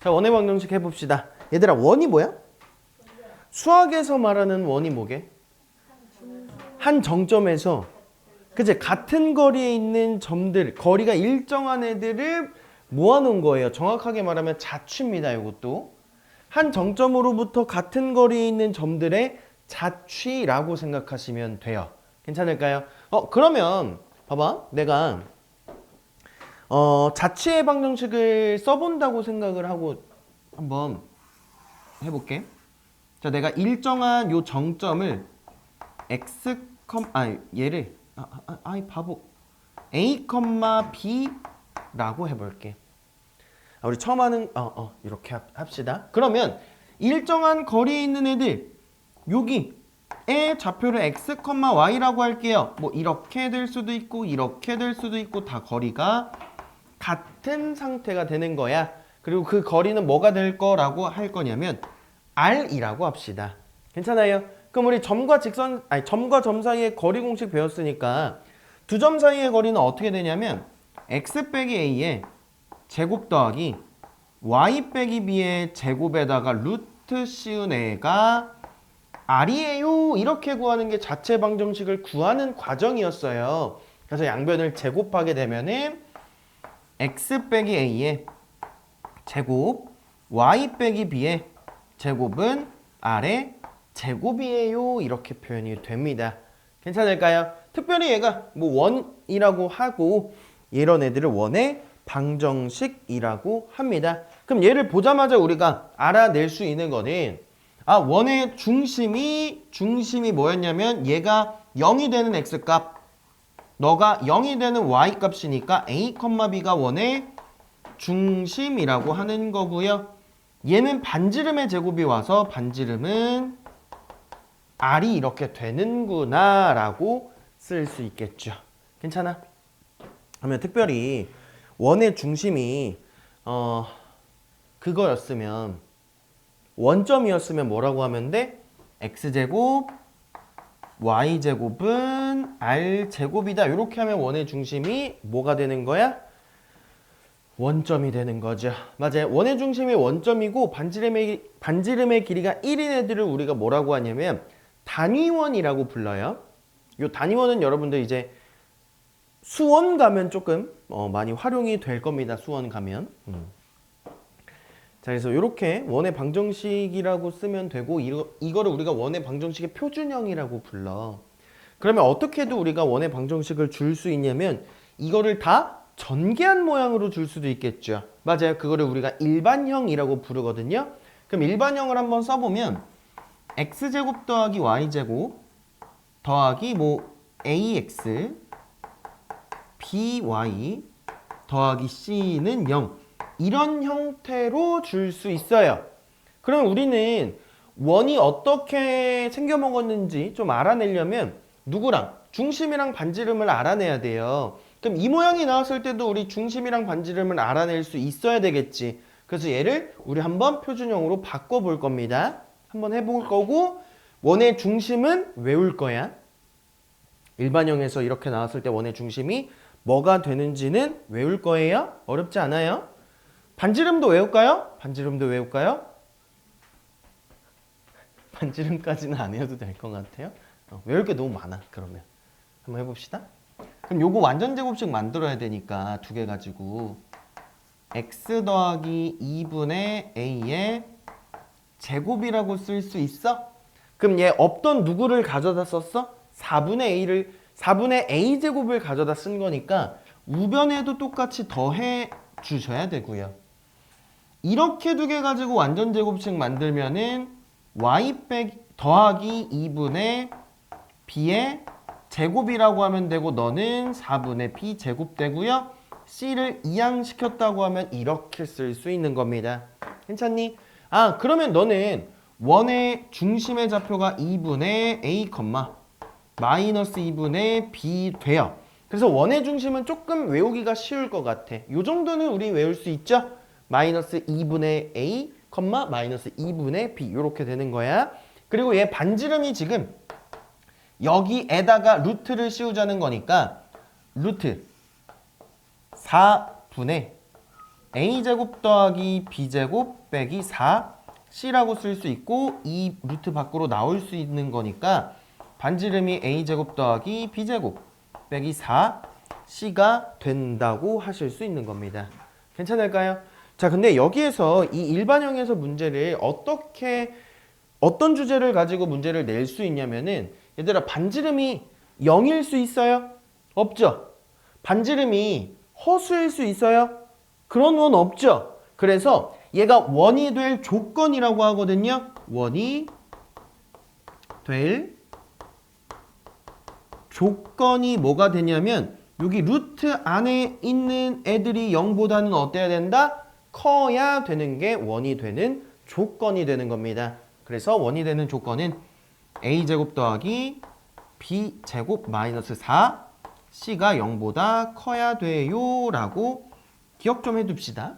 자, 원의 방정식 해봅시다. 얘들아, 원이 뭐야? 수학에서 말하는 원이 뭐게? 한 정점에서 그치? 같은 거리에 있는 점들, 거리가 일정한 애들을 모아놓은 거예요. 정확하게 말하면 자취입니다. 이것도 한 정점으로부터 같은 거리에 있는 점들의 자취라고 생각하시면 돼요. 괜찮을까요? 그러면 봐봐, 내가 자취의 방정식을 써본다고 생각을 하고 한번 해볼게. 자, 내가 일정한 요 정점을 x, 얘를 아이 바보 a, b라고 해볼게. 우리 처음 하는 이렇게 합시다. 그러면 일정한 거리에 있는 애들 여기의 좌표를 x, y라고 할게요. 뭐 이렇게 될 수도 있고 이렇게 될 수도 있고 다 거리가 같은 상태가 되는 거야. 그리고 그 거리는 뭐가 될 거라고 할 거냐면 r이라고 합시다. 괜찮아요? 그럼 우리 점과 점 사이의 거리 공식 배웠으니까 두 점 사이의 거리는 어떻게 되냐면 x 빼기 a의 제곱 더하기 y 빼기 b의 제곱에다가 루트 씌운 애가 r이에요. 이렇게 구하는 게 자체 방정식을 구하는 과정이었어요. 그래서 양변을 제곱하게 되면은 x 빼기 a의 제곱 y 빼기 b의 제곱은 r의 제곱이에요. 이렇게 표현이 됩니다. 괜찮을까요? 특별히 얘가 뭐 원이라고 하고 이런 애들을 원의 방정식이라고 합니다. 그럼 얘를 보자마자 우리가 알아낼 수 있는 거는 원의 중심이 뭐였냐면 얘가 0이 되는 x값, 너가 0이 되는 y값이니까 a, b가 원의 중심이라고 하는 거고요. 얘는 반지름의 제곱이 와서 반지름은 r이 이렇게 되는구나 라고 쓸 수 있겠죠. 괜찮아? 그러면 특별히 원의 중심이 그거였으면 원점이었으면 뭐라고 하면 돼? x제곱 y제곱은 r제곱이다. 이렇게 하면 원의 중심이 뭐가 되는 거야? 원점이 되는 거죠. 맞아요. 원의 중심이 원점이고 반지름의 길이가 1인 애들을 우리가 뭐라고 하냐면 단위원이라고 불러요. 이 단위원은 여러분들 이제 수원 가면 조금 많이 활용이 될 겁니다. 수원 가면. 자, 그래서 이렇게 원의 방정식이라고 쓰면 되고 이거를 우리가 원의 방정식의 표준형이라고 불러. 그러면 어떻게 해도 우리가 원의 방정식을 줄 수 있냐면 이거를 다 전개한 모양으로 줄 수도 있겠죠. 맞아요. 그거를 우리가 일반형이라고 부르거든요. 그럼 일반형을 한번 써보면 x제곱 더하기 y제곱 더하기 뭐 ax by 더하기 c는 0 이런 형태로 줄 수 있어요. 그럼 우리는 원이 어떻게 생겨먹었는지 좀 알아내려면 누구랑? 중심이랑 반지름을 알아내야 돼요. 그럼 이 모양이 나왔을 때도 우리 중심이랑 반지름을 알아낼 수 있어야 되겠지. 그래서 얘를 우리 한번 표준형으로 바꿔볼 겁니다. 한번 해볼 거고 원의 중심은 외울 거야. 일반형에서 이렇게 나왔을 때 원의 중심이 뭐가 되는지는 외울 거예요. 어렵지 않아요. 반지름도 외울까요? 반지름도 외울까요? 반지름까지는 안 해도 될 것 같아요. 외울 게 너무 많아. 그러면 한번 해봅시다. 그럼 요거 완전 제곱식 만들어야 되니까 두 개 가지고 x 더하기 2분의 a의 제곱이라고 쓸 수 있어? 그럼 얘 없던 누구를 가져다 썼어? 4분의 a 제곱을 가져다 쓴 거니까 우변에도 똑같이 더해 주셔야 되고요. 이렇게 두 개 가지고 완전 제곱식 만들면은 y 더하기 2분의 b의 제곱이라고 하면 되고 너는 4분의 b 제곱 되고요. c를 이항시켰다고 하면 이렇게 쓸 수 있는 겁니다. 괜찮니? 그러면 너는 원의 중심의 좌표가 2분의 a, 마이너스 2분의 b 돼요. 그래서 원의 중심은 조금 외우기가 쉬울 것 같아. 요 정도는 우리 외울 수 있죠? 마이너스 2분의 a, 마이너스 2분의 b 이렇게 되는 거야. 그리고 얘 반지름이 지금 여기에다가 루트를 씌우자는 거니까 루트 4분의 a제곱 더하기 b제곱 빼기 4c라고 쓸 수 있고 이 루트 밖으로 나올 수 있는 거니까 반지름이 a제곱 더하기 b제곱 빼기 4c가 된다고 하실 수 있는 겁니다. 괜찮을까요? 자, 근데 여기에서 이 일반형에서 문제를 어떤 주제를 가지고 문제를 낼 수 있냐면은 얘들아 반지름이 0일 수 있어요? 없죠? 반지름이 허수일 수 있어요? 그런 원 없죠? 그래서 얘가 원이 될 조건이라고 하거든요. 원이 될 조건이 뭐가 되냐면 여기 루트 안에 있는 애들이 0보다는 어때야 된다? 커야 되는 게 원이 되는 조건이 되는 겁니다. 그래서 원이 되는 조건은 a제곱 더하기 b제곱 마이너스 4c가 0보다 커야 돼요 라고 기억 좀 해둡시다.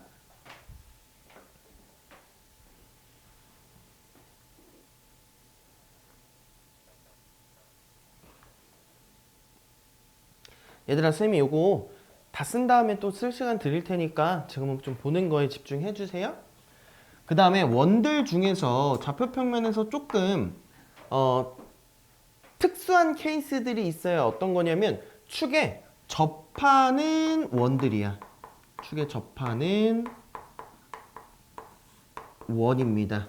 얘들아 쌤이 요거 다 쓴 다음에 또 쓸 시간 드릴 테니까 지금은 좀 보는 거에 집중해 주세요. 그 다음에 원들 중에서 좌표평면에서 조금 특수한 케이스들이 있어요. 어떤 거냐면 축에 접하는 원들이야. 축에 접하는 원입니다.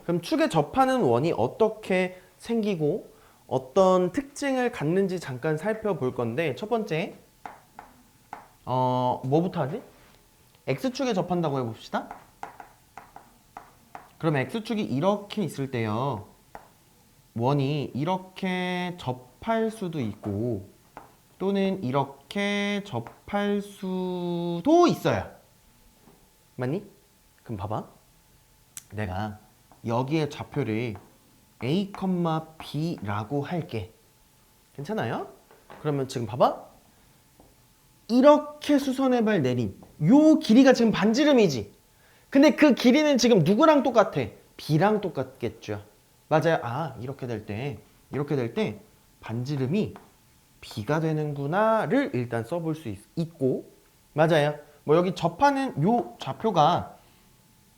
그럼 축에 접하는 원이 어떻게 생기고 어떤 특징을 갖는지 잠깐 살펴볼 건데 첫 번째 뭐부터 하지? X축에 접한다고 해봅시다. 그럼 X축이 이렇게 있을 때요. 원이 이렇게 접할 수도 있고 또는 이렇게 접할 수도 있어요. 맞니? 그럼 봐봐. 내가 여기에 좌표를 A, B라고 할게. 괜찮아요? 그러면 지금 봐봐. 이렇게 수선의 발 내린 요 길이가 지금 반지름이지. 근데 그 길이는 지금 누구랑 똑같아? B랑 똑같겠죠. 맞아요. 아, 이렇게 될 때 반지름이 B가 되는구나를 일단 써볼 수 있고 맞아요. 뭐 여기 접하는 요 좌표가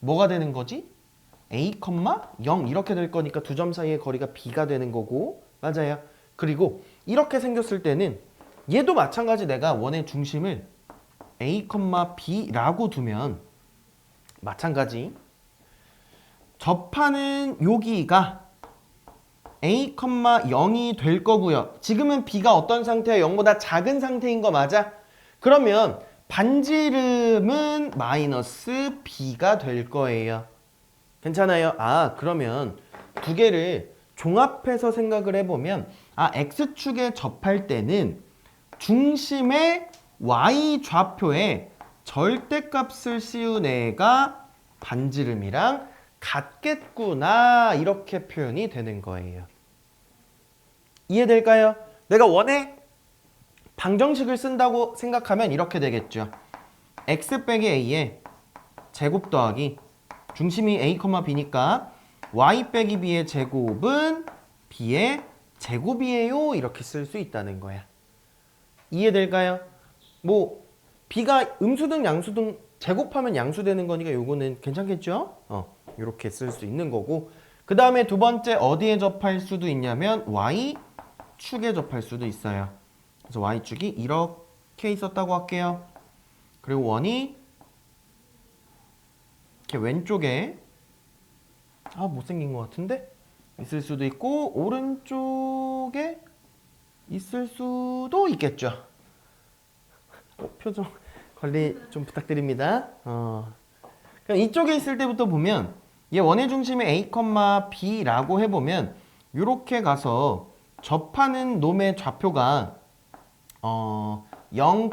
뭐가 되는 거지? A, 0 이렇게 될 거니까 두 점 사이의 거리가 B가 되는 거고 맞아요. 그리고 이렇게 생겼을 때는 얘도 마찬가지 내가 원의 중심을 A, B라고 두면 마찬가지 접하는 여기가 A, 0이 될 거고요. 지금은 B가 어떤 상태야? 0보다 작은 상태인 거 맞아? 그러면 반지름은 마이너스 B가 될 거예요. 괜찮아요? 아, 그러면 두 개를 종합해서 생각을 해보면 X축에 접할 때는 중심의 Y 좌표에 절대값을 씌운 애가 반지름이랑 같겠구나 이렇게 표현이 되는 거예요. 이해될까요? 내가 원의 방정식을 쓴다고 생각하면 이렇게 되겠죠. X 빼기 A에 제곱 더하기 중심이 A, B니까 Y 빼기 B의 제곱은 B의 제곱이에요 이렇게 쓸 수 있다는 거야. 이해될까요? 뭐 B가 음수등 양수등 제곱하면 양수되는 거니까 요거는 괜찮겠죠? 이렇게 쓸 수 있는 거고 그 다음에 두 번째 어디에 접할 수도 있냐면 Y축에 접할 수도 있어요. 그래서 Y축이 이렇게 있었다고 할게요. 그리고 원이 이렇게 왼쪽에 못생긴 것 같은데? 있을 수도 있고 오른쪽에 있을 수도 있겠죠. 표정 관리 좀 부탁드립니다. 그럼 이쪽에 있을 때부터 보면 얘 원의 중심이 A, B라고 해보면 이렇게 가서 접하는 놈의 좌표가 0,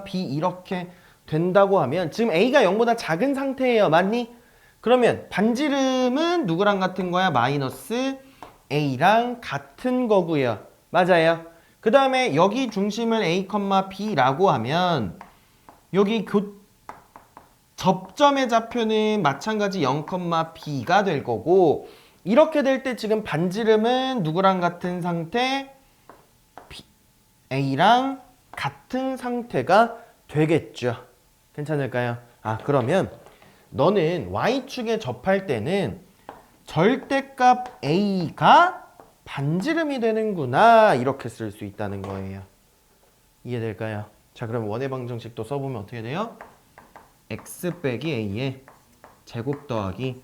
B 이렇게 된다고 하면 지금 A가 0보다 작은 상태예요. 맞니? 그러면 반지름은 누구랑 같은 거야? 마이너스 A랑 같은 거고요. 맞아요. 그 다음에 여기 중심을 A, B라고 하면 여기 접점의 좌표는 마찬가지 0, B가 될 거고 이렇게 될 때 지금 반지름은 누구랑 같은 상태? A랑 같은 상태가 되겠죠. 괜찮을까요? 아, 그러면 너는 y축에 접할 때는 절대값 a가 반지름이 되는구나, 이렇게 쓸 수 있다는 거예요. 이해될까요? 자, 그럼 원의 방정식도 써보면 어떻게 돼요? x 빼기 a의 제곱 더하기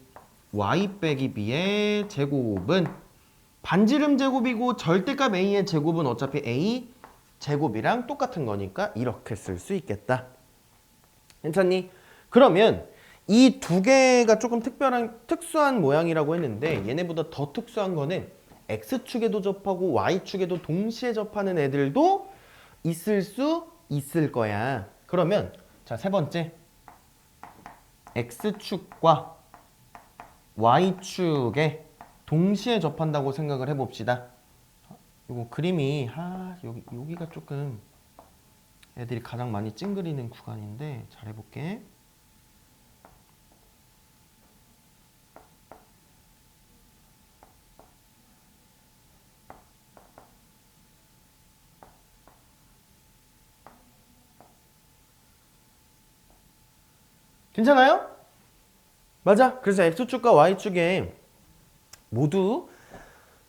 y 빼기 b의 제곱은 반지름 제곱이고 절대값 a의 제곱은 어차피 a 제곱이랑 똑같은 거니까 이렇게 쓸 수 있겠다. 괜찮니? 그러면 이 두 개가 조금 특수한 모양이라고 했는데 얘네보다 더 특수한 거는 x축에도 접하고 y축에도 동시에 접하는 애들도 있을 수 있을 거야. 그러면 자, 세 번째, x축과 y축에 동시에 접한다고 생각을 해봅시다. 이거 그림이 여기가 조금 애들이 가장 많이 찡그리는 구간인데 잘 해볼게. 괜찮아요? 맞아. 그래서 x축과 y축에 모두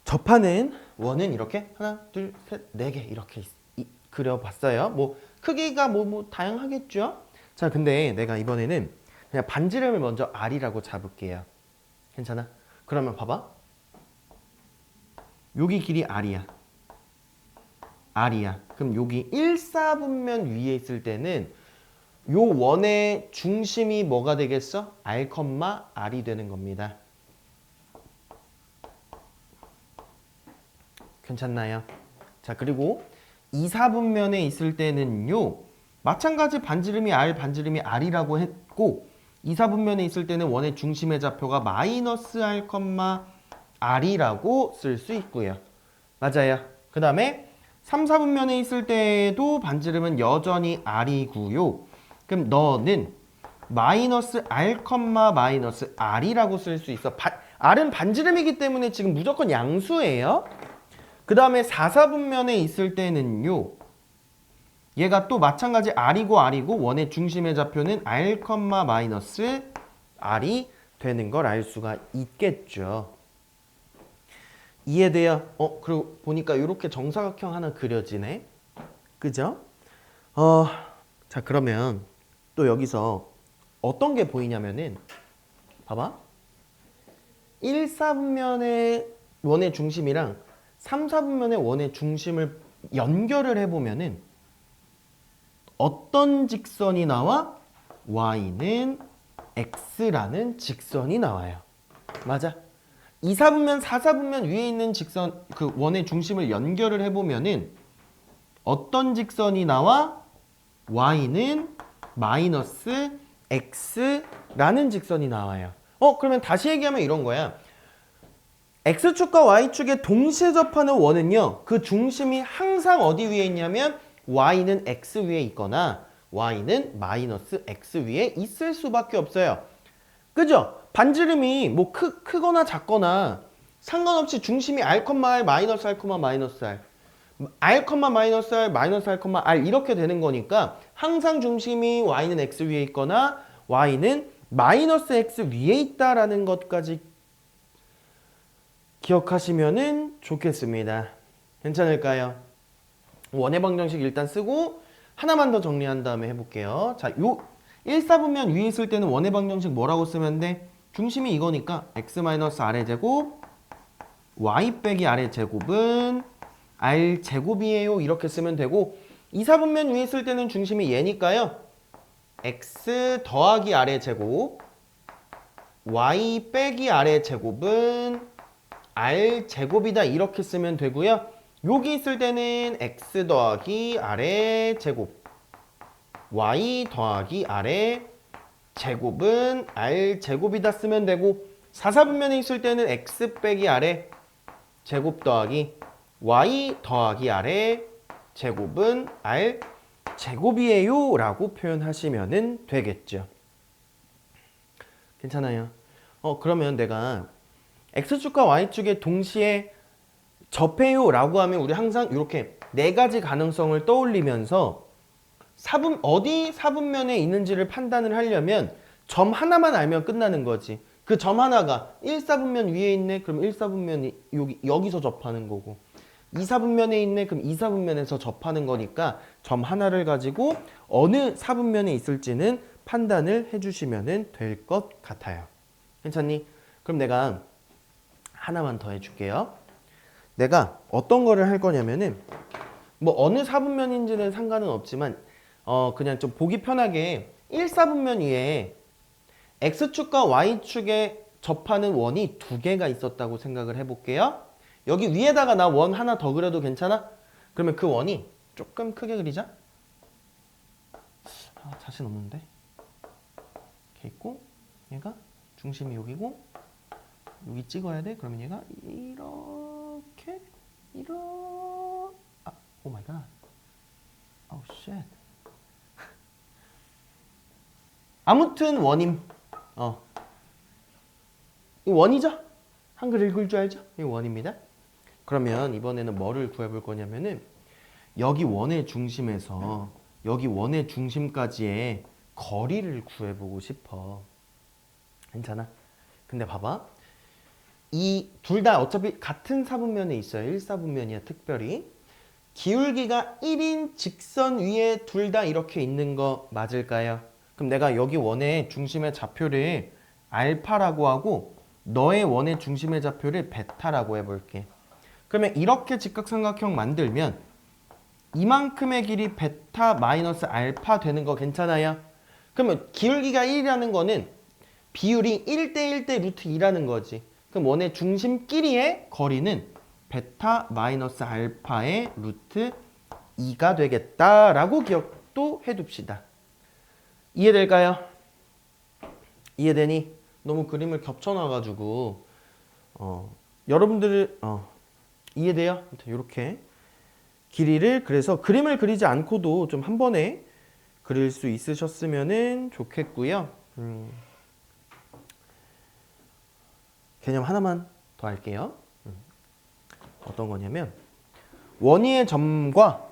접하는 원은 이렇게 하나, 둘, 셋, 네 개 이렇게 그려봤어요. 뭐 크기가 뭐 다양하겠죠? 자, 근데 내가 이번에는 그냥 반지름을 먼저 r이라고 잡을게요. 괜찮아? 그러면 봐봐. 여기 길이 r이야. r이야. 그럼 여기 1사분면 위에 있을 때는 요 원의 중심이 뭐가 되겠어? r, r이 되는 겁니다. 괜찮나요? 자, 그리고 2사분면에 있을 때는요, 마찬가지 반지름이 r이라고 했고 2사분면에 있을 때는 원의 중심의 좌표가 마이너스 r, r이라고 쓸 수 있고요. 맞아요. 그 다음에 3사분면에 있을 때도 반지름은 여전히 r이고요. 그럼 너는 마이너스 r, 마이너스 r이라고 쓸 수 있어. r은 반지름이기 때문에 지금 무조건 양수예요. 그 다음에 4사분면에 있을 때는요, 얘가 또 마찬가지 r이고 원의 중심의 좌표는 r, 마이너스 r이 되는 걸 알 수가 있겠죠. 이해돼요? 그리고 보니까 이렇게 정사각형 하나 그려지네. 그죠? 자, 그러면 또 여기서 어떤 게 보이냐면은 봐봐. 1사분면의 원의 중심이랑 3사분면의 원의 중심을 연결을 해보면은 어떤 직선이 나와? y는 x라는 직선이 나와요. 맞아. 2사분면, 4사분면 위에 있는 직선, 그 원의 중심을 연결을 해보면은 어떤 직선이 나와? y는 마이너스 x라는 직선이 나와요. 그러면 다시 얘기하면 이런 거야. x축과 y축에 동시에 접하는 원은요, 그 중심이 항상 어디 위에 있냐면 y는 x 위에 있거나 y는 마이너스 x 위에 있을 수밖에 없어요. 그죠? 반지름이 뭐 크거나 작거나 상관없이 중심이 r, r, 마이너스 r, 마이너스 r, r, 마이너스 r, 마이너스 r, r 이렇게 되는 거니까 항상 중심이 y는 x 위에 있거나 y는 마이너스 x 위에 있다라는 것까지 기억하시면은 좋겠습니다. 괜찮을까요? 원의 방정식 일단 쓰고 하나만 더 정리한 다음에 해볼게요. 자, 요 1사분면 위에 있을 때는 원의 방정식 뭐라고 쓰면 돼? 중심이 이거니까 x-r의 제곱 y 빼기 r의 제곱은 r 제곱이에요. 이렇게 쓰면 되고 2사분면 위에 있을 때는 중심이 얘니까요. x 더하기 r의 제곱 y 빼기 r의 제곱은 r 제곱이다. 이렇게 쓰면 되고요. 여기 있을 때는 x 더하기 r의 제곱 y 더하기 r의 제곱은 r 제곱이다 쓰면 되고 4사분면에 있을 때는 x 빼기 r의 제곱 더하기 y 더하기 r의 제곱은 r 제곱이에요 라고 표현하시면 되겠죠. 괜찮아요? 그러면 내가 x축과 y축에 동시에 접해요 라고 하면 우리 항상 이렇게 네 가지 가능성을 떠올리면서 어디 사분면에 있는지를 판단을 하려면 점 하나만 알면 끝나는 거지. 그 점 하나가 1사분면 위에 있네. 그럼 1사분면이 여기서 접하는 거고 2사분면에 있네. 그럼 2사분면에서 접하는 거니까 점 하나를 가지고 어느 사분면에 있을지는 판단을 해주시면 될 것 같아요. 괜찮니? 그럼 내가 하나만 더 해줄게요. 내가 어떤 거를 할 거냐면은 뭐 어느 사분면인지는 상관은 없지만 그냥 좀 보기 편하게 1사분면 위에 X축과 Y축에 접하는 원이 두 개가 있었다고 생각을 해볼게요. 여기 위에다가 나 원 하나 더 그려도 괜찮아? 그러면 그 원이 조금 크게 그리자. 자신 없는데. 이렇게 있고 얘가 중심이 여기고 여기 찍어야 돼. 그러면 얘가 이렇게 오 마이 갓. 아우 쉣. 아무튼 원임. 이 원이죠? 한글 읽을 줄 알죠? 이 원입니다. 그러면 이번에는 뭐를 구해볼 거냐면은 여기 원의 중심에서 여기 원의 중심까지의 거리를 구해보고 싶어. 괜찮아? 근데 봐봐. 이 둘 다 어차피 같은 사분면에 있어요. 1사분면이야 특별히. 기울기가 1인 직선 위에 둘 다 이렇게 있는 거 맞을까요? 그럼 내가 여기 원의 중심의 좌표를 알파라고 하고 너의 원의 중심의 좌표를 베타라고 해볼게. 그러면 이렇게 직각삼각형 만들면 이만큼의 길이 베타 마이너스 알파 되는 거 괜찮아요? 그러면 기울기가 1이라는 거는 비율이 1대1대 루트 2라는 거지. 그럼 원의 중심끼리의 거리는 베타 마이너스 알파의 루트 2가 되겠다라고 기억도 해둡시다. 이해될까요? 이해되니? 너무 그림을 겹쳐놔가지고 여러분들 이해돼요? 이렇게 길이를 그래서 그림을 그리지 않고도 좀 한 번에 그릴 수 있으셨으면 좋겠고요. 개념 하나만 더 할게요. 어떤 거냐면 원 위의 점과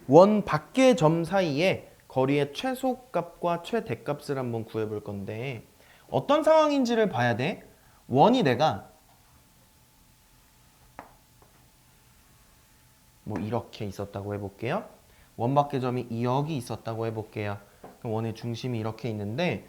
원 밖의 점 사이에 거리의 최소값과 최대값을 한번 구해볼 건데 어떤 상황인지를 봐야 돼. 원이 내가 뭐 이렇게 있었다고 해볼게요. 원 밖의 점이 여기 있었다고 해볼게요. 그럼 원의 중심이 이렇게 있는데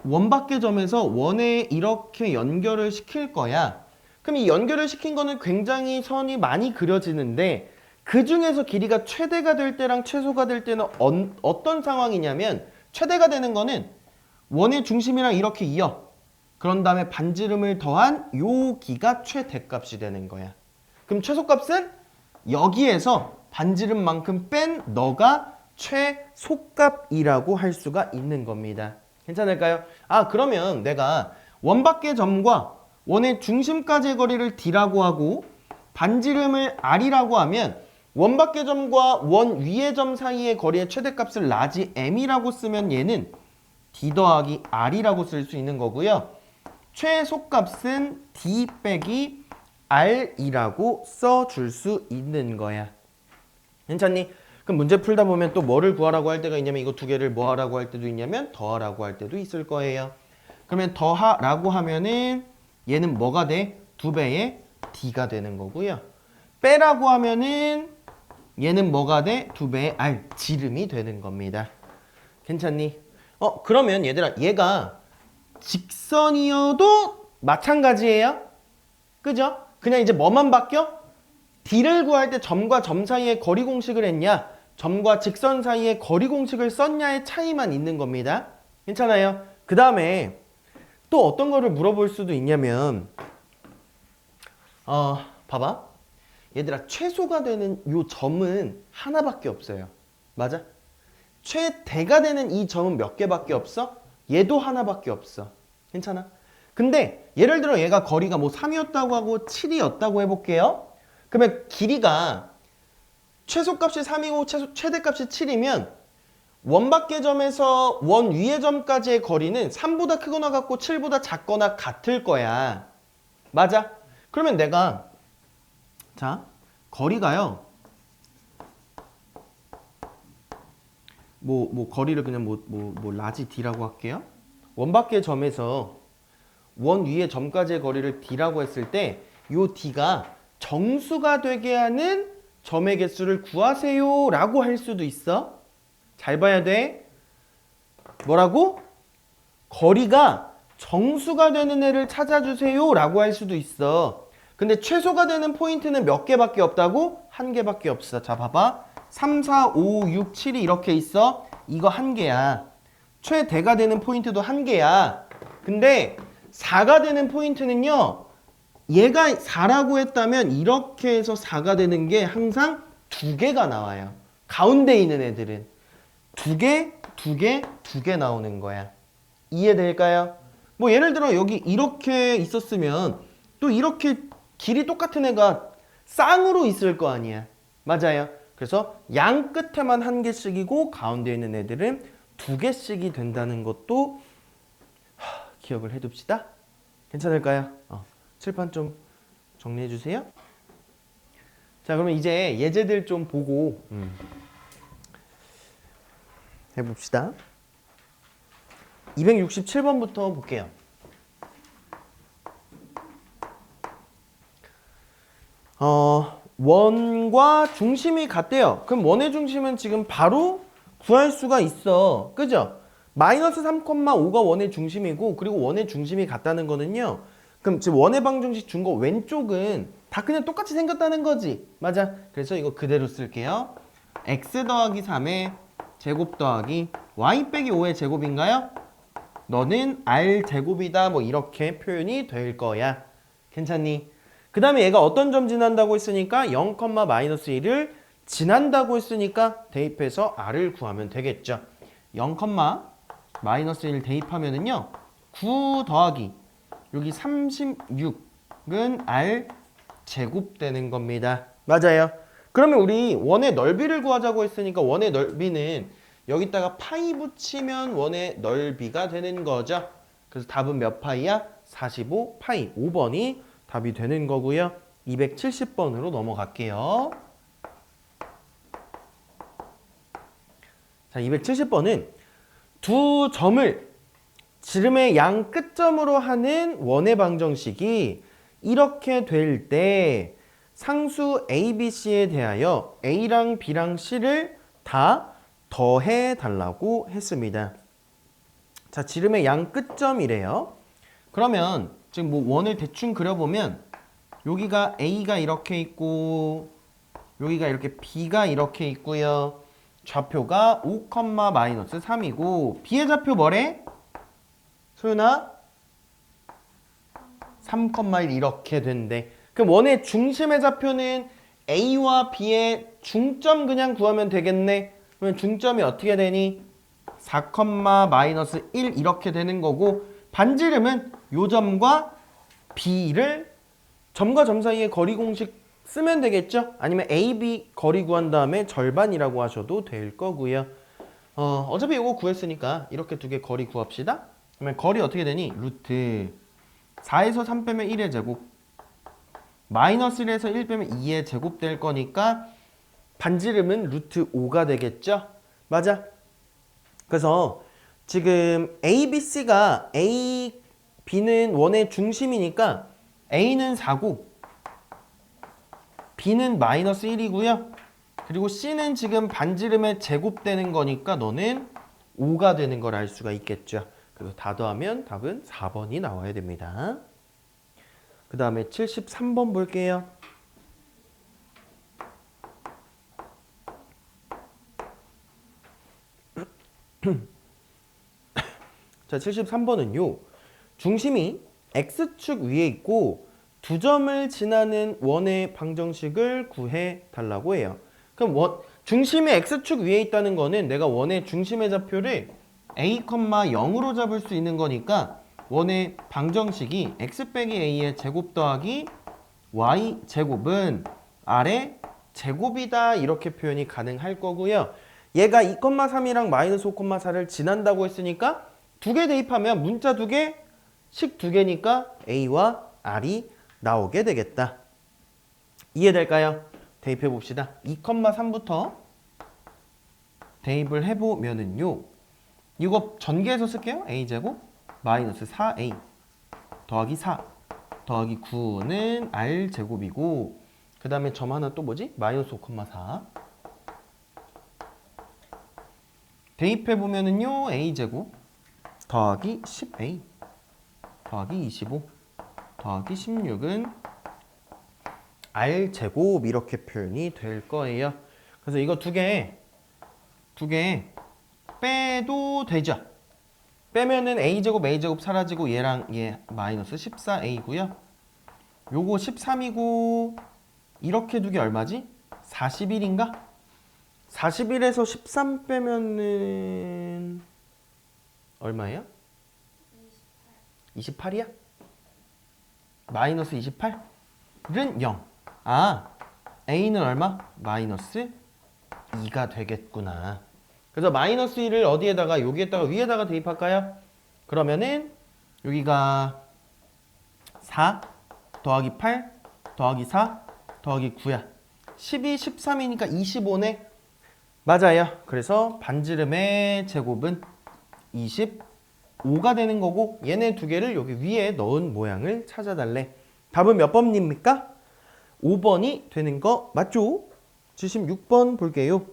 원 밖의 점에서 원에 이렇게 연결을 시킬 거야. 그럼 이 연결을 시킨 거는 굉장히 선이 많이 그려지는데 그 중에서 길이가 최대가 될 때랑 최소가 될 때는 어떤 상황이냐면 최대가 되는 거는 원의 중심이랑 이렇게 이어. 그런 다음에 반지름을 더한 여기가 최대값이 되는 거야. 그럼 최소값은 여기에서 반지름만큼 뺀 너가 최소값이라고 할 수가 있는 겁니다. 괜찮을까요? 그러면 내가 원 밖의 점과 원의 중심까지의 거리를 D라고 하고 반지름을 R이라고 하면 원 밖의 점과 원 위의 점 사이의 거리의 최대값을 라지 M이라고 쓰면 얘는 D 더하기 R이라고 쓸 수 있는 거고요. 최소값은 D 빼기 R이라고 써줄 수 있는 거야. 괜찮니? 그럼 문제 풀다 보면 또 뭐를 구하라고 할 때가 있냐면 이거 두 개를 뭐 하라고 할 때도 있냐면 더하라고 할 때도 있을 거예요. 그러면 더하라고 하면은 얘는 뭐가 돼? 2배의 D가 되는 거고요. 빼라고 하면은 얘는 뭐가 돼? 2배의 R, 지름이 되는 겁니다. 괜찮니? 그러면 얘들아 얘가 직선이어도 마찬가지예요. 그죠? 그냥 이제 뭐만 바뀌어? D를 구할 때 점과 점 사이의 거리 공식을 했냐? 점과 직선 사이의 거리 공식을 썼냐의 차이만 있는 겁니다. 괜찮아요? 그 다음에 또 어떤 거를 물어볼 수도 있냐면 봐봐. 얘들아 최소가 되는 이 점은 하나밖에 없어요. 맞아? 최대가 되는 이 점은 몇 개밖에 없어? 얘도 하나밖에 없어. 괜찮아? 근데 예를 들어 얘가 거리가 뭐 3이었다고 하고 7이었다고 해볼게요. 그러면 길이가 최소값이 3이고 최대값이 7이면 원 밖의 점에서 원 위의 점까지의 거리는 3보다 크거나 같고 7보다 작거나 같을 거야. 맞아? 그러면 내가 자 거리가요 거리를 그냥 라지 D라고 할게요. 원 밖의 점에서 원 위의 점까지의 거리를 D라고 했을 때 요 D가 정수가 되게 하는 점의 개수를 구하세요 라고 할 수도 있어. 잘 봐야 돼. 뭐라고? 거리가 정수가 되는 애를 찾아주세요 라고 할 수도 있어. 근데 최소가 되는 포인트는 몇 개밖에 없다고? 한 개밖에 없어. 자, 봐봐. 3, 4, 5, 6, 7이 이렇게 있어. 이거 한 개야. 최대가 되는 포인트도 한 개야. 근데 4가 되는 포인트는요. 얘가 4라고 했다면 이렇게 해서 4가 되는 게 항상 2개가 나와요. 가운데 있는 애들은 2개, 2개, 2개 나오는 거야. 이해될까요? 뭐 예를 들어 여기 이렇게 있었으면 또 이렇게 길이 똑같은 애가 쌍으로 있을 거 아니야. 맞아요. 그래서 양 끝에만 한 개씩이고 가운데 있는 애들은 2개씩이 된다는 것도 기억을 해둡시다. 괜찮을까요? 칠판 좀 정리해 주세요. 자, 그러면 이제 예제들 좀 보고 해봅시다. 267번부터 볼게요. 원과 중심이 같대요. 그럼 원의 중심은 지금 바로 구할 수가 있어. 그죠? 마이너스 3,5가 원의 중심이고, 그리고 원의 중심이 같다는 거는요. 그럼 지금 원의 방정식 준 거 왼쪽은 다 그냥 똑같이 생겼다는 거지. 맞아. 그래서 이거 그대로 쓸게요. x 더하기 3의 제곱 더하기 y 빼기 5의 제곱인가요? 너는 r 제곱이다. 뭐 이렇게 표현이 될 거야. 괜찮니? 그 다음에 얘가 어떤 점 지난다고 했으니까 0, 마이너스 1을 지난다고 했으니까 대입해서 r을 구하면 되겠죠. 0, 마이너스 1 대입하면은요. 9 더하기 여기 36은 r 제곱 되는 겁니다. 맞아요. 그러면 우리 원의 넓이를 구하자고 했으니까 원의 넓이는 여기다가 파이 붙이면 원의 넓이가 되는 거죠. 그래서 답은 몇 파이야? 45 파이. 5번이 답이 되는 거고요. 270번으로 넘어갈게요. 자, 270번은 두 점을 지름의 양 끝점으로 하는 원의 방정식이 이렇게 될 때 상수 A, B, C에 대하여 A랑 B랑 C를 다 더해 달라고 했습니다. 자, 지름의 양 끝점이래요. 그러면 지금 뭐 원을 대충 그려보면 여기가 A가 이렇게 있고 여기가 이렇게 B가 이렇게 있고요. 좌표가 5, 마이너스 3이고 B의 좌표 뭐래? 소윤아? 3,1 이렇게 된대. 그럼 원의 중심의 좌표는 A와 B의 중점 그냥 구하면 되겠네. 그러면 중점이 어떻게 되니? 4, 마이너스 1 이렇게 되는 거고 반지름은 요 점과 B를 점과 점 사이의 거리 공식 쓰면 되겠죠? 아니면 A, B 거리 구한 다음에 절반이라고 하셔도 될 거고요. 어차피 이거 구했으니까 이렇게 두 개 거리 구합시다. 그러면 거리 어떻게 되니? 루트 4에서 3 빼면 1의 제곱 마이너스 1에서 1 빼면 2의 제곱 될 거니까 반지름은 루트 5가 되겠죠? 맞아? 그래서 지금 A, B, C가 A, B는 원의 중심이니까 A는 4고 B는 마이너스 1이고요. 그리고 C는 지금 반지름의 제곱되는 거니까 너는 5가 되는 걸 알 수가 있겠죠. 그래서 다 더하면 답은 4번이 나와야 됩니다. 그 다음에 73번 볼게요. 자, 73번은요. 중심이 X축 위에 있고 두 점을 지나는 원의 방정식을 구해 달라고 해요. 그럼 중심이 X축 위에 있다는 거는 내가 원의 중심의 좌표를 A, 0으로 잡을 수 있는 거니까 원의 방정식이 X 빼기 A의 제곱 더하기 Y 제곱은 R의 제곱이다 이렇게 표현이 가능할 거고요. 얘가 2,3이랑 마이너스 5,4를 지난다고 했으니까 두 개 대입하면 문자 두 개, 식 두 개니까 A와 R이 나오게 되겠다. 이해될까요? 대입해 봅시다. 2,3부터 대입을 해보면은요. 이거 전개해서 쓸게요. a제곱 마이너스 4a 더하기 4 더하기 9는 r제곱이고 그 다음에 점 하나 또 뭐지? 마이너스 5,4 대입해보면은요. a제곱 더하기 10a 더하기 25 더하기 16은 r제곱 이렇게 표현이 될 거예요. 그래서 이거 두 개 빼도 되죠. 빼면은 a제곱 사라지고 얘랑 얘 마이너스 14a고요. 요거 13이고 이렇게 두 개 얼마지? 41인가? 41에서 13 빼면은 얼마예요? 28이야? 마이너스 28은 0. 아, a는 얼마? 마이너스 2가 되겠구나. 그래서 마이너스 1을 어디에다가 여기에다가 위에다가 대입할까요? 그러면은 여기가 4 더하기 8 더하기 4 더하기 9야. 12, 13이니까 25네. 맞아요. 그래서 반지름의 제곱은 25가 되는 거고 얘네 두 개를 여기 위에 넣은 모양을 찾아달래. 답은 몇 번입니까? 5번이 되는 거 맞죠? 76번 볼게요.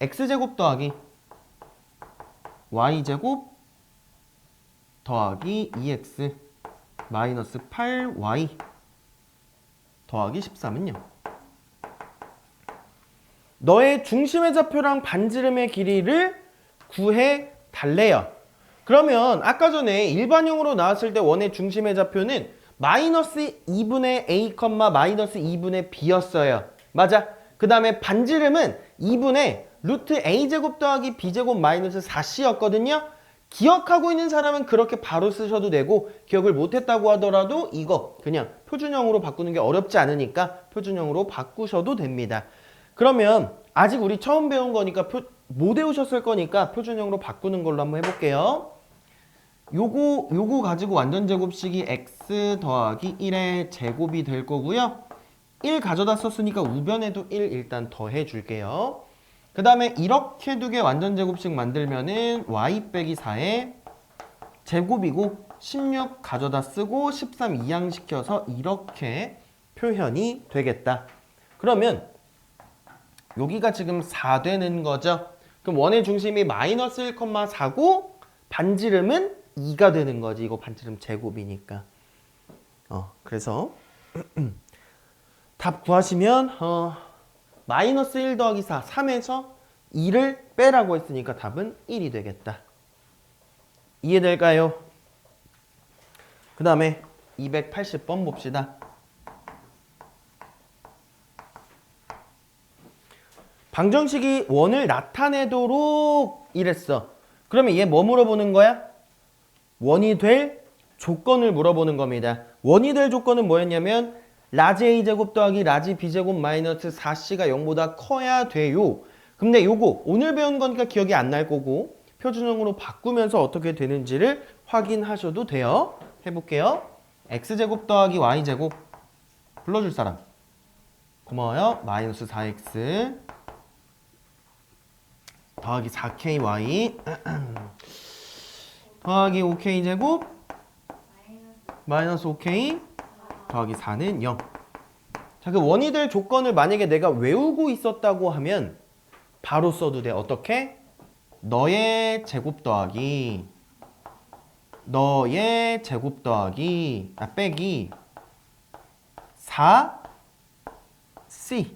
x제곱 더하기 y제곱 더하기 2x 마이너스 8y 더하기 13은요. 너의 중심의 좌표랑 반지름의 길이를 구해 달래요. 그러면 아까 전에 일반형으로 나왔을 때 원의 중심의 좌표는 마이너스 2분의 a, 마이너스 2분의 b였어요. 맞아. 그 다음에 반지름은 2분의 루트 a제곱 더하기 b제곱 마이너스 4c였거든요. 기억하고 있는 사람은 그렇게 바로 쓰셔도 되고 기억을 못했다고 하더라도 이거 그냥 표준형으로 바꾸는 게 어렵지 않으니까 표준형으로 바꾸셔도 됩니다. 그러면 아직 우리 처음 배운 거니까 못 외우셨을 거니까 표준형으로 바꾸는 걸로 한번 해볼게요. 요거 가지고 완전제곱식이 x 더하기 1의 제곱이 될 거고요. 1 가져다 썼으니까 우변에도 1 일단 더해 줄게요. 그 다음에 이렇게 두 개 완전제곱식 만들면은 y 빼기 4의 제곱이고 16 가져다 쓰고 13 이항시켜서 이렇게 표현이 되겠다. 그러면 여기가 지금 4 되는 거죠. 그럼 원의 중심이 마이너스 1,4고 반지름은 2가 되는 거지. 이거 반지름 제곱이니까. 그래서 답 구하시면 마이너스 1 더하기 4, 3에서 2를 빼라고 했으니까 답은 1이 되겠다. 이해될까요? 그 다음에 280번 봅시다. 방정식이 원을 나타내도록 이랬어. 그러면 얘 뭐 물어보는 거야? 원이 될 조건을 물어보는 겁니다. 원이 될 조건은 뭐였냐면 라지 a제곱 더하기 라지 b제곱 마이너스 4c가 0보다 커야 돼요. 근데 요거 오늘 배운 거니까 기억이 안 날 거고 표준형으로 바꾸면서 어떻게 되는지를 확인하셔도 돼요. 해볼게요. x제곱 더하기 y제곱 불러줄 사람. 고마워요. 마이너스 4x 더하기 4ky 더하기 5k제곱 마이너스 5k 더하기 4는 0. 자, 그 원이 될 조건을 만약에 내가 외우고 있었다고 하면 바로 써도 돼. 어떻게? 너의 제곱 더하기 빼기 4c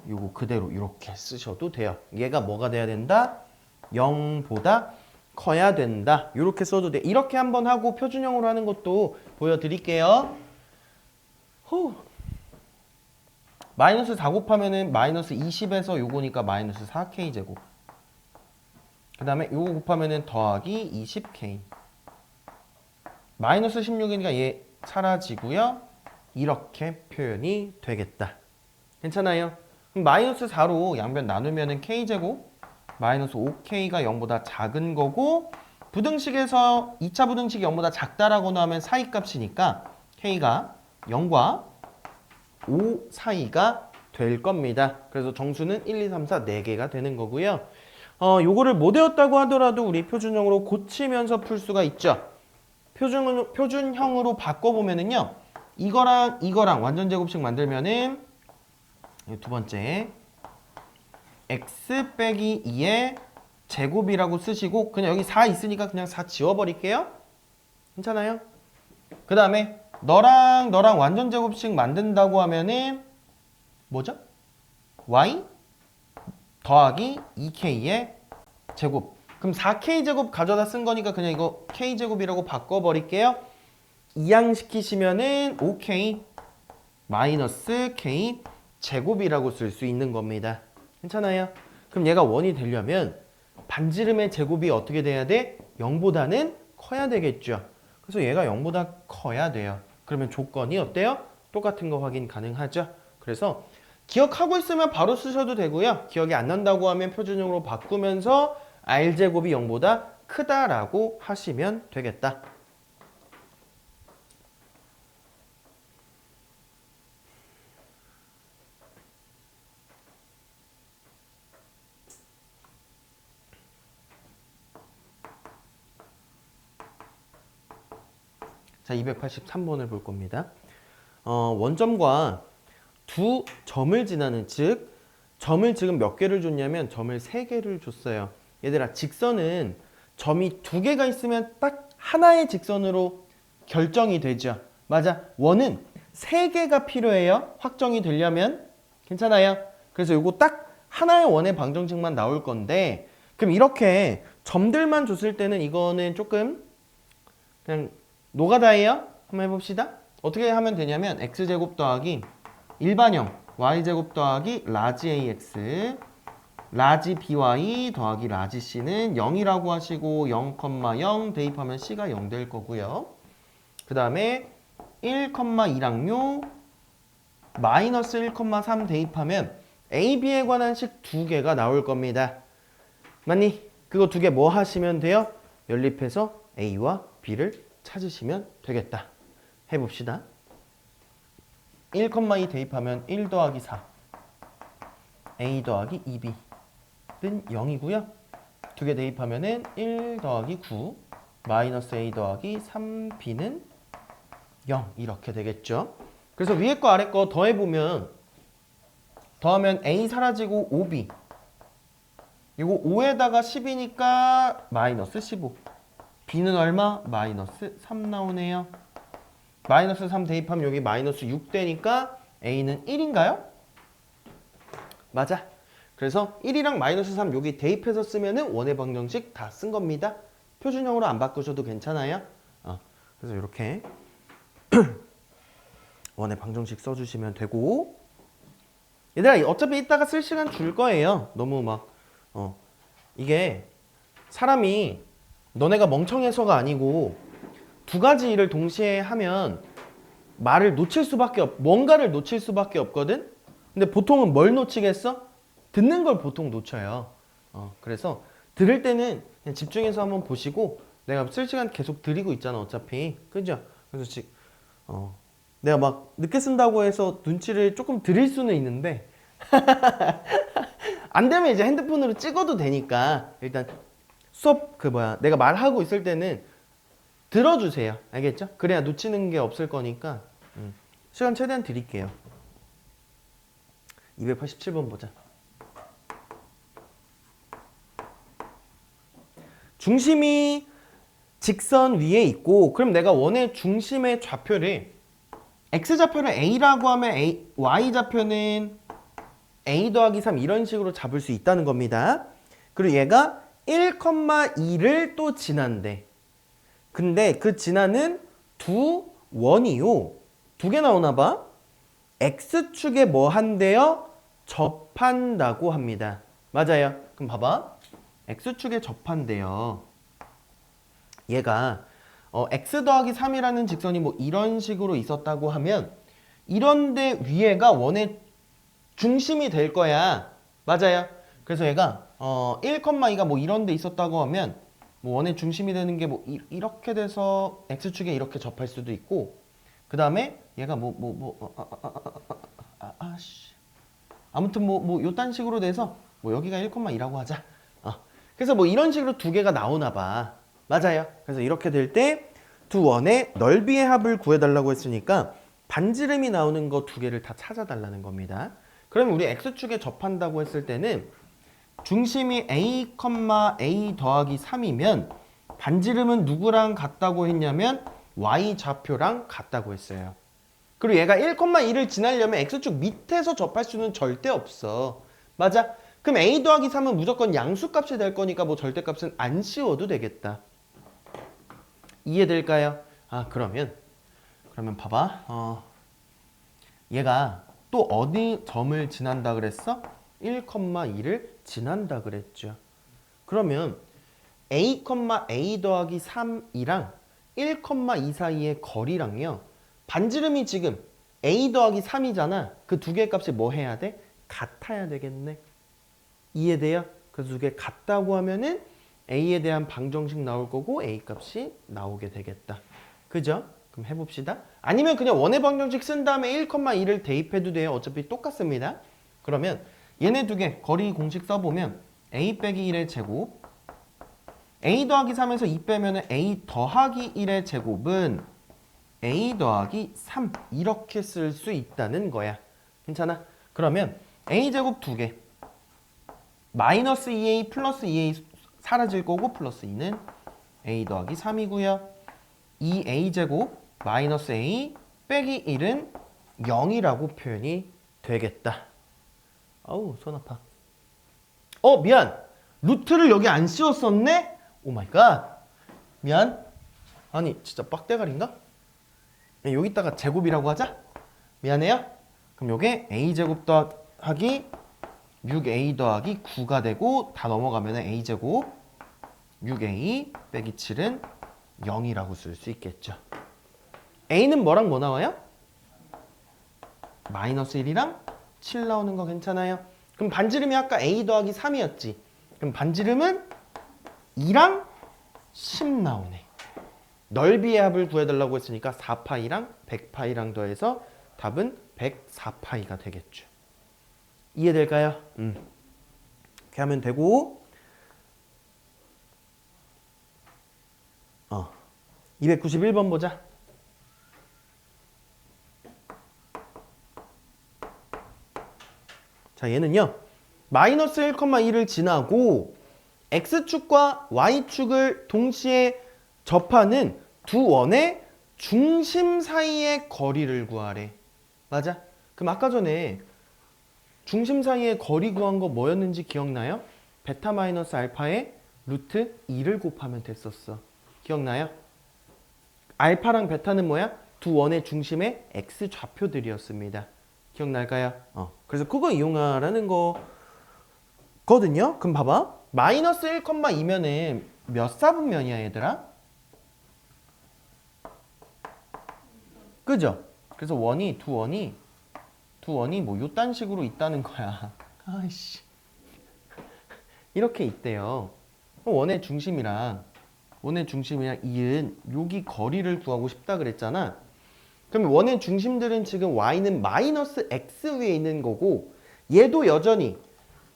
요거 그대로 이렇게 쓰셔도 돼요. 얘가 뭐가 돼야 된다? 0보다 커야 된다. 이렇게 써도 돼. 이렇게 한번 하고 표준형으로 하는 것도 보여드릴게요. 마이너스 4 곱하면은 마이너스 20에서 요거니까 마이너스 4k제곱. 그 다음에 요거 곱하면은 더하기 20k. 마이너스 16이니까 얘 사라지고요. 이렇게 표현이 되겠다. 괜찮아요? 그럼 마이너스 4로 양변 나누면은 k제곱 마이너스 5k가 0보다 작은 거고 부등식에서 2차 부등식이 0보다 작다라고 나오면 사이값이니까 k가 0과 5 사이가 될 겁니다. 그래서 정수는 1, 2, 3, 4 4개가 되는 거고요. 요거를 못 외웠다고 하더라도 우리 표준형으로 고치면서 풀 수가 있죠. 표준형으로 바꿔보면은요. 이거랑 완전 제곱식 만들면은 두 번째 x 빼기 2의 제곱이라고 쓰시고 그냥 여기 4 있으니까 그냥 4 지워버릴게요. 괜찮아요? 그 다음에 너랑 완전 제곱식 만든다고 하면은 뭐죠? y 더하기 2k의 제곱. 그럼 4k 제곱 가져다 쓴 거니까 그냥 이거 k 제곱이라고 바꿔버릴게요. 이항시키시면은 5k 마이너스 k 제곱이라고 쓸 수 있는 겁니다. 괜찮아요? 그럼 얘가 1이 되려면 반지름의 제곱이 어떻게 돼야 돼? 0보다는 커야 되겠죠. 그래서 얘가 0보다 커야 돼요. 그러면 조건이 어때요? 똑같은 거 확인 가능하죠. 그래서 기억하고 있으면 바로 쓰셔도 되고요. 기억이 안 난다고 하면 표준형으로 바꾸면서 r제곱이 0보다 크다라고 하시면 되겠다. 자, 283번을 볼 겁니다. 원점과 두 점을 지나는 즉 점을 지금 몇 개를 줬냐면 점을 3개를 줬어요. 얘들아, 직선은 점이 2개가 있으면 딱 하나의 직선으로 결정이 되죠. 맞아. 원은 3개가 필요해요. 확정이 되려면. 괜찮아요? 그래서 요거 딱 하나의 원의 방정식만 나올 건데 그럼 이렇게 점들만 줬을 때는 이거는 조금 그냥 노가다예요. 한번 해봅시다. 어떻게 하면 되냐면 x제곱 더하기 일반형 y제곱 더하기 라지 ax 라지 by 더하기 라지 c는 0이라고 하시고 0,0 대입하면 c가 0 될 거고요. 그 다음에 1,2랑요 마이너스 1,3 대입하면 a, b에 관한 식 2개가 나올 겁니다. 맞니? 그거 2개 뭐 하시면 돼요? 연립해서 a와 b를 찾으시면 되겠다. 해봅시다. 1,2 대입하면 1 더하기 4 a 더하기 2b는 0이고요. 2개 대입하면 1 더하기 9 마이너스 a 더하기 3b는 0 이렇게 되겠죠. 그래서 위에 거 아래 거 더해보면 더하면 a 사라지고 5b 이거 5에다가 10이니까 마이너스 15 b는 얼마? 마이너스 3 나오네요. 마이너스 3 대입하면 여기 마이너스 6 되니까 a는 1인가요? 맞아. 그래서 1이랑 마이너스 3 여기 대입해서 쓰면은 원의 방정식 다 쓴 겁니다. 표준형으로 안 바꾸셔도 괜찮아요. 그래서 이렇게 원의 방정식 써주시면 되고 얘들아 어차피 이따가 쓸 시간 줄 거예요. 너무 막 이게 사람이 너네가 멍청해서가 아니고 두 가지 일을 동시에 하면 말을 놓칠 수밖에 뭔가를 놓칠 수밖에 없거든. 근데 보통은 뭘 놓치겠어? 듣는 걸 보통 놓쳐요. 그래서 들을 때는 그냥 집중해서 한번 보시고 내가 쓸 시간 계속 드리고 있잖아 어차피. 그죠? 그래서 내가 막 늦게 쓴다고 해서 눈치를 조금 드릴 수는 있는데 안 되면 이제 핸드폰으로 찍어도 되니까 일단 수업 내가 말하고 있을 때는 들어주세요. 알겠죠? 그래야 놓치는 게 없을 거니까 시간 최대한 드릴게요. 287번 보자. 중심이 직선 위에 있고 그럼 내가 원의 중심의 좌표를 x좌표를 a라고 하면 y좌표는 a 더하기 3 이런 식으로 잡을 수 있다는 겁니다. 그리고 얘가 1,2를 또 지난대. 근데 그 지나는 두 원이요. 2개 나오나 봐. x축에 뭐 한대요? 접한다고 합니다. 맞아요. 그럼 봐봐. x축에 접한대요. 얘가 x 더하기 3이라는 직선이 뭐 이런 식으로 있었다고 하면 이런데 위에가 원의 중심이 될 거야. 맞아요. 그래서 얘가 1,2가 뭐 이런 데 있었다고 하면 뭐 원의 중심이 되는 게 뭐 이렇게 돼서 x축에 이렇게 접할 수도 있고 그 다음에 얘가 아씨. 아무튼 요딴 식으로 돼서 여기가 1,2라고 하자. 그래서 이런 식으로 두 개가 나오나 봐. 맞아요. 그래서 이렇게 될 때 두 원의 넓이의 합을 구해달라고 했으니까 반지름이 나오는 거 두 개를 다 찾아달라는 겁니다. 그러면 우리 x축에 접한다고 했을 때는 중심이 a, a 더하기 3이면 반지름은 누구랑 같다고 했냐면 y 좌표랑 같다고 했어요. 그리고 얘가 1,2를 지나려면 x축 밑에서 접할 수는 절대 없어. 맞아? 그럼 a 더하기 3은 무조건 양수값이 될 거니까 절대값은 안 씌워도 되겠다. 이해될까요? 그러면 봐봐. 얘가 또 어디 점을 지난다 그랬어? 1,2를 지난다 그랬죠. 그러면 a, a 더하기 3이랑 1,2 사이의 거리랑요. 반지름이 지금 a 더하기 3이잖아. 그 두 개의 값이 뭐 해야 돼? 같아야 되겠네. 이해돼요? 그래서 두 개 같다고 하면은 a에 대한 방정식 나올 거고 a 값이 나오게 되겠다. 그죠? 그럼 해봅시다. 아니면 그냥 원의 방정식 쓴 다음에 1,2를 대입해도 돼요. 어차피 똑같습니다. 그러면 얘네 두 개 거리 공식 써보면 a 빼기 1의 제곱 a 더하기 3에서 2 빼면 a 더하기 1의 제곱은 a 더하기 3 이렇게 쓸 수 있다는 거야. 괜찮아? 그러면 a 제곱 두 개 마이너스 2a 플러스 2a 사라질 거고 플러스 2는 a 더하기 3이고요. 2a 제곱 마이너스 a 빼기 1은 0이라고 표현이 되겠다. 어우 손 아파. 미안. 루트를 여기 안 씌웠었네? 오 마이 갓. 미안. 아니 진짜 빡대가리인가? 여기다가 제곱이라고 하자. 미안해요. 그럼 요게 a제곱 더하기 6a 더하기 9가 되고 다 넘어가면 a제곱 6a 빼기 7은 0이라고 쓸 수 있겠죠. a는 뭐랑 뭐 나와요? 마이너스 1이랑 7 나오는 거 괜찮아요? 그럼 반지름이 아까 a 더하기 3이었지. 그럼 반지름은 2랑 10 나오네. 넓이의 합을 구해달라고 했으니까 4파이랑 100파이랑 더해서 답은 104파이가 되겠죠. 이해될까요? 이렇게 하면 되고 291번 보자. 자 얘는요 마이너스 1,2를 지나고 x축과 y축을 동시에 접하는 두 원의 중심 사이의 거리를 구하래. 맞아? 그럼 아까 전에 중심 사이의 거리 구한 거 뭐였는지 기억나요? 베타 마이너스 알파에 루트 2를 곱하면 됐었어. 기억나요? 알파랑 베타는 뭐야? 두 원의 중심의 x 좌표들이었습니다. 기억날까요? 그래서 그거 이용하라는 거거든요. 그럼 봐봐. 마이너스 1,2면은 몇 사분면이야 얘들아? 그죠? 그래서 두 원이 요딴 식으로 있다는 거야. 아이씨. 이렇게 있대요. 원의 중심이랑 이은 여기 거리를 구하고 싶다 그랬잖아. 그럼 원의 중심들은 지금 y는 마이너스 x 위에 있는 거고 얘도 여전히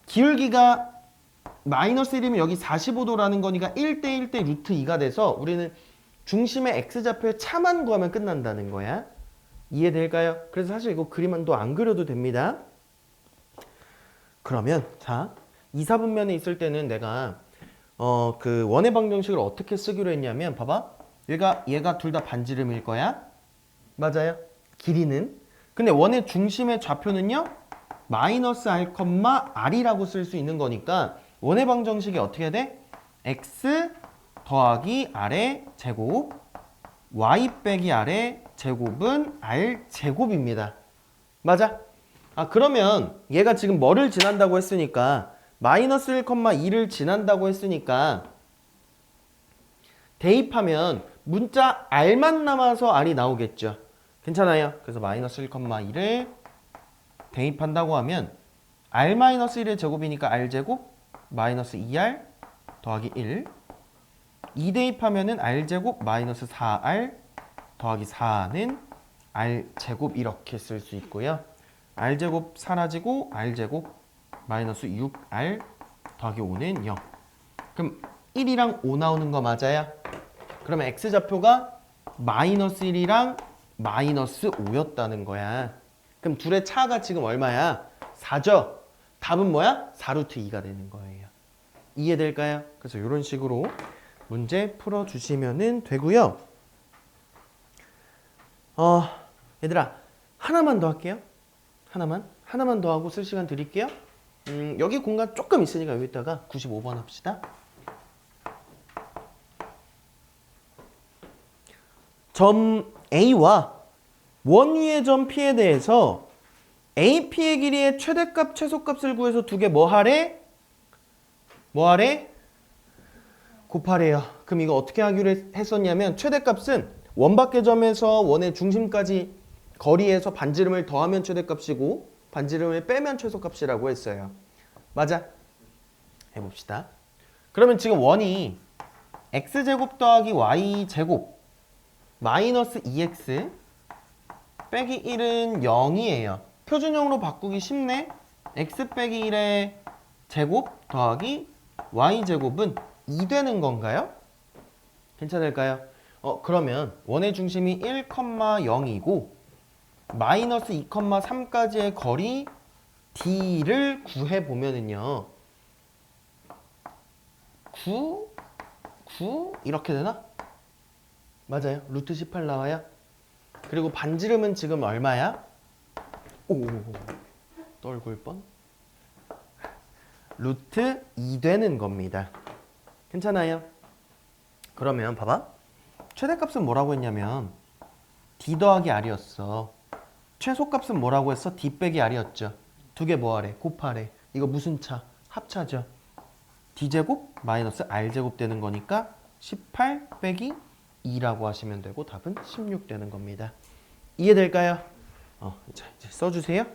기울기가 마이너스 1이면 여기 45도라는 거니까 1대1대 루트 2가 돼서 우리는 중심의 x좌표의 차만 구하면 끝난다는 거야. 이해될까요? 그래서 사실 이거 그림도 안 그려도 됩니다. 그러면 자 2, 4분면에 있을 때는 내가 그 원의 방정식을 어떻게 쓰기로 했냐면 봐봐. 얘가 둘 다 반지름일 거야. 맞아요. 길이는. 근데 원의 중심의 좌표는요. 마이너스 r, r이라고 쓸 수 있는 거니까 원의 방정식이 어떻게 돼? x 더하기 r의 제곱 y 빼기 r의 제곱은 r 제곱입니다. 맞아? 그러면 얘가 지금 뭐를 지난다고 했으니까 마이너스 1,2를 지난다고 했으니까 대입하면 문자 r만 남아서 r이 나오겠죠. 괜찮아요? 그래서 마이너스 1,2를 대입한다고 하면 r-1의 제곱이니까 r제곱 마이너스 2r 더하기 1 2 대입하면은 r제곱 마이너스 4r 더하기 4는 r제곱 이렇게 쓸 수 있고요. r제곱 사라지고 r제곱 마이너스 6r 더하기 5는 0. 그럼 1이랑 5 나오는 거 맞아요? 그러면 x좌표가 마이너스 1이랑 마이너스 5였다는 거야. 그럼 둘의 차가 지금 얼마야? 4죠? 답은 뭐야? 4루트 2가 되는 거예요. 이해될까요? 그래서 이런 식으로 문제 풀어주시면 되고요. 얘들아 하나만 더 할게요. 하나만 더 하고 쓸 시간 드릴게요. 여기 공간 조금 있으니까 여기다가 95번 합시다. 점 A와 원위의 점 P에 대해서 AP의 길이의 최대값, 최소값을 구해서 두 개 뭐 하래? 곱하래요. 그럼 이거 어떻게 하기로 했었냐면 최대값은 원밖의 점에서 원의 중심까지 거리에서 반지름을 더하면 최대값이고 반지름을 빼면 최소값이라고 했어요. 맞아? 해봅시다. 그러면 지금 원이 x제곱 더하기 y제곱 마이너스 2x 빼기 1은 0이에요. 표준형으로 바꾸기 쉽네. x 빼기 1의 제곱 더하기 y제곱은 2 되는 건가요? 괜찮을까요? 그러면 원의 중심이 1, 0이고 마이너스 2, 3까지의 거리 d를 구해보면은요 9 이렇게 되나? 맞아요. 루트 18 나와요. 그리고 반지름은 지금 얼마야? 오, 떨굴 뻔. 루트 2 되는 겁니다. 괜찮아요? 그러면 봐봐. 최대값은 뭐라고 했냐면 d 더하기 r이었어. 최소값은 뭐라고 했어? d 빼기 r이었죠. 두 개 뭐하래? 곱하래. 이거 무슨 차? 합차죠. d제곱 마이너스 r제곱 되는 거니까 18 빼기 2라고 하시면 되고 답은 16 되는 겁니다. 이해될까요? 자, 이제 써주세요.